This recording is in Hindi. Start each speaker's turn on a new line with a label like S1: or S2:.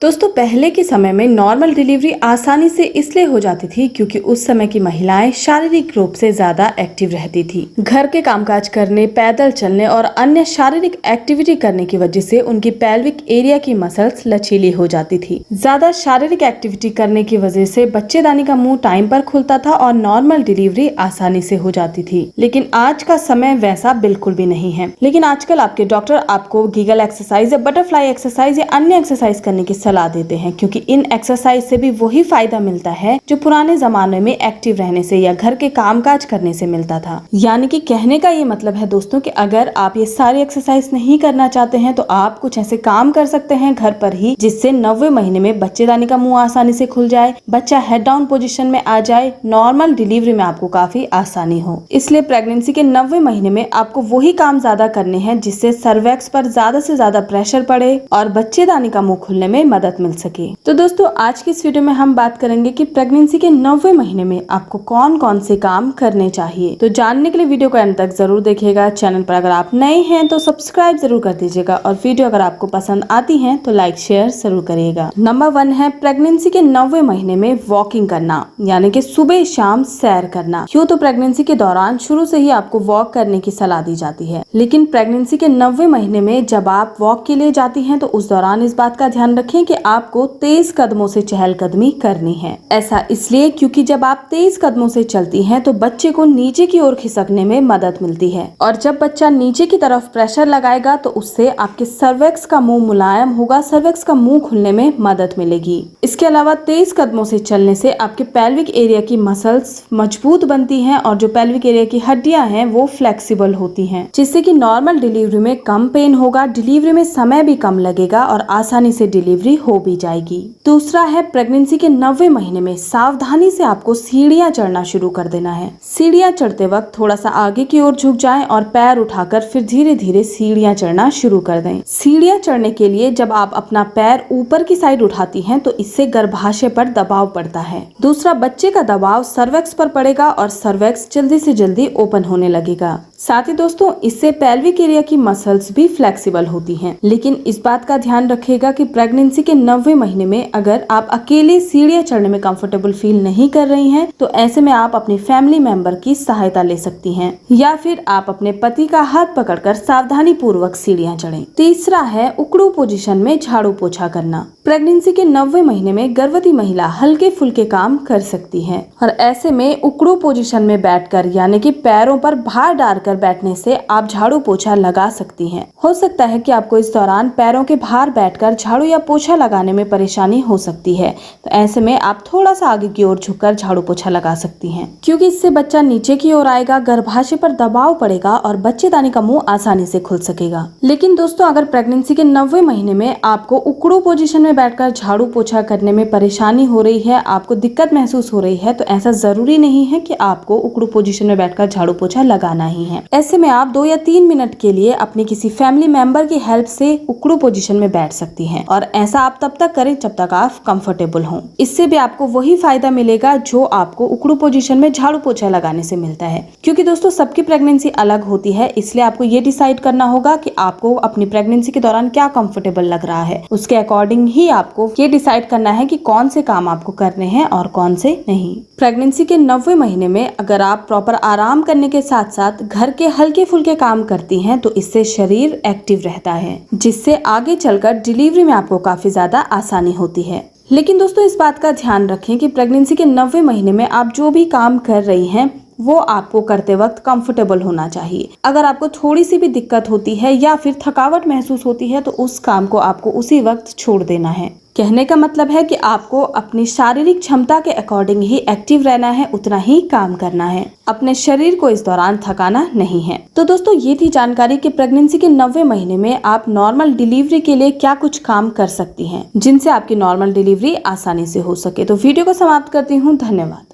S1: दोस्तों पहले के समय में नॉर्मल डिलीवरी आसानी से इसलिए हो जाती थी क्योंकि उस समय की महिलाएं शारीरिक रूप से ज्यादा एक्टिव रहती थी। घर के कामकाज करने, पैदल चलने और अन्य शारीरिक एक्टिविटी करने की वजह से उनकी पेल्विक एरिया की मसल्स लचीली हो जाती थी। ज्यादा शारीरिक एक्टिविटी करने की वजह से बच्चेदानी का मुंह टाइम पर खुलता था और नॉर्मल डिलीवरी आसानी से हो जाती थी। लेकिन आज का समय वैसा बिल्कुल भी नहीं है। लेकिन आजकल आपके डॉक्टर आपको गीगल एक्सरसाइज या बटरफ्लाई एक्सरसाइज या अन्य एक्सरसाइज करने की सलाह देते हैं, क्योंकि इन एक्सरसाइज से भी वही फायदा मिलता है जो पुराने जमाने में एक्टिव रहने से या घर के कामकाज करने से मिलता था। यानी कि कहने का ये मतलब है दोस्तों कि अगर आप ये सारी एक्सरसाइज नहीं करना चाहते हैं तो आप कुछ ऐसे काम कर सकते हैं घर पर ही जिससे 90 महीने में बच्चेदानी का मुंह आसानी से खुल जाए, बच्चा हेड डाउन पोजीशन में आ जाए, नॉर्मल डिलीवरी में आपको काफी आसानी हो। इसलिए प्रेगनेंसी के 90 महीने में आपको वही काम ज्यादा करने हैं जिससे सर्वैक्स पर ज्यादा से ज्यादा प्रेशर पड़े और बच्चेदानी का मुंह खुलने में मदद मिल सके। तो दोस्तों आज की इस वीडियो में हम बात करेंगे कि प्रेगनेंसी के 90 महीने में आपको कौन कौन से काम करने चाहिए। तो जानने के लिए वीडियो को अंत तक जरूर देखिएगा। चैनल पर अगर आप नए हैं तो सब्सक्राइब जरूर कर दीजिएगा और वीडियो अगर आपको पसंद आती है तो लाइक शेयर जरूर करिएगा। नंबर 1 है प्रेगनेंसी के 90 महीने में वॉकिंग करना, यानी कि सुबह शाम सैर करना। यूँ तो प्रेगनेंसी के दौरान शुरू से ही आपको वॉक करने की सलाह दी जाती है, लेकिन प्रेगनेंसी के 90 महीने में जब आप वॉक के लिए जाती हैं तो उस दौरान इस बात का ध्यान रखें कि आपको तेज कदमों से चहलकदमी करनी है। ऐसा इसलिए क्योंकि जब आप तेज कदमों से चलती हैं तो बच्चे को नीचे की ओर खिसकने में मदद मिलती है और जब बच्चा नीचे की तरफ प्रेशर लगाएगा तो उससे आपके सर्वेक्स का मुंह मुलायम होगा, सर्वेक्स का मुंह खुलने में मदद मिलेगी। इसके अलावा तेज कदमों से चलने से आपके पेल्विक एरिया की मसल्स मजबूत बनती हैं और जो पेल्विक एरिया की हड्डियां हैं वो फ्लेक्सिबल होती हैं, जिससे कि नॉर्मल डिलीवरी में कम पेन होगा, डिलीवरी में समय भी कम लगेगा और आसानी से डिलीवरी हो भी जाएगी। दूसरा है प्रेगनेंसी के 90 महीने में सावधानी से आपको सीढ़ियां चढ़ना शुरू कर देना है। सीढ़ियां चढ़ते वक्त थोड़ा सा आगे की ओर झुक जाएं और पैर उठाकर फिर धीरे धीरे सीढ़ियां चढ़ना शुरू कर दें। सीढ़ियां चढ़ने के लिए जब आप अपना पैर ऊपर की साइड उठाती हैं तो इससे गर्भाशय पर दबाव पड़ता है। दूसरा, बच्चे का दबाव सर्वेक्स पर पड़ेगा और सर्वेक्स जल्दी से जल्दी ओपन होने लगेगा। साथ ही दोस्तों इससे पेल्विक एरिया की मसल्स भी फ्लेक्सिबल होती हैं। लेकिन इस बात का ध्यान रखिएगा कि प्रेगनेंसी के 90 महीने में अगर आप अकेले सीढ़ियां चढ़ने में कंफर्टेबल फील नहीं कर रही हैं तो ऐसे में आप अपने फैमिली मेंबर की सहायता ले सकती हैं या फिर आप अपने पति का हाथ पकड़कर सावधानी पूर्वक सीढ़ियां चढ़ें। तीसरा है उकड़ू पोजीशन में झाड़ू पोछा करना। प्रेगनेंसी के 90 महीने में गर्भवती महिला हल्के फुल्के काम कर सकती है और ऐसे में उकड़ू पोजीशन में बैठकर यानी कि पैरों पर भार डालकर बैठने से आप झाड़ू पोछा लगा सकती हैं। हो सकता है कि आपको इस दौरान पैरों के भार बैठकर झाड़ू या पोछा लगाने में परेशानी हो सकती है, तो ऐसे में आप थोड़ा सा आगे की ओर झुककर झाड़ू पोछा लगा सकती हैं, क्योंकि इससे बच्चा नीचे की ओर आएगा, गर्भाशय पर दबाव पड़ेगा और बच्चेदानी का मुंह आसानी से खुल सकेगा। लेकिन दोस्तों अगर प्रेगनेंसी के 90 महीने में आपको उकड़ू पोजीशन में बैठकर झाड़ू पोछा करने में परेशानी हो रही है, आपको दिक्कत महसूस हो रही है, तो ऐसा जरूरी नहीं है कि आपको उकड़ू पोजीशन में बैठकर झाड़ू पोछा लगाना ही है। ऐसे में आप 2 या 3 मिनट के लिए अपनी किसी फैमिली मेंबर की हेल्प से उकड़ू पोजीशन में बैठ सकती हैं और ऐसा आप तब तक करें जब तक आप कंफर्टेबल हों। इससे भी आपको वही फायदा मिलेगा जो आपको उकड़ू पोजीशन में झाड़ू पोछा लगाने से मिलता है। क्योंकि दोस्तों सबकी प्रेगनेंसी अलग होती है, इसलिए आपको ये डिसाइड करना होगा कि आपको अपनी प्रेगनेंसी के दौरान क्या कंफर्टेबल लग रहा है। उसके अकॉर्डिंग ही आपको ये डिसाइड करना है कि कौन से काम आपको करने हैं और कौन से नहीं। प्रेगनेंसी के 90 महीने में अगर आप प्रॉपर आराम करने के साथ साथ घर के हल्के फुल्के काम करती हैं तो इससे शरीर एक्टिव रहता है, जिससे आगे चलकर डिलीवरी में आपको काफी ज्यादा आसानी होती है। लेकिन दोस्तों इस बात का ध्यान रखें कि प्रेगनेंसी के 90 महीने में आप जो भी काम कर रही हैं वो आपको करते वक्त कंफर्टेबल होना चाहिए। अगर आपको थोड़ी सी भी दिक्कत होती है या फिर थकावट महसूस होती है तो उस काम को आपको उसी वक्त छोड़ देना है। कहने का मतलब है कि आपको अपनी शारीरिक क्षमता के अकॉर्डिंग ही एक्टिव रहना है, उतना ही काम करना है, अपने शरीर को इस दौरान थकाना नहीं है। तो दोस्तों ये थी जानकारी कि प्रेगनेंसी के 90 महीने में आप नॉर्मल डिलीवरी के लिए क्या कुछ काम कर सकती हैं जिनसे आपकी नॉर्मल डिलीवरी आसानी से हो सके। तो वीडियो को समाप्त करती हूँ। धन्यवाद।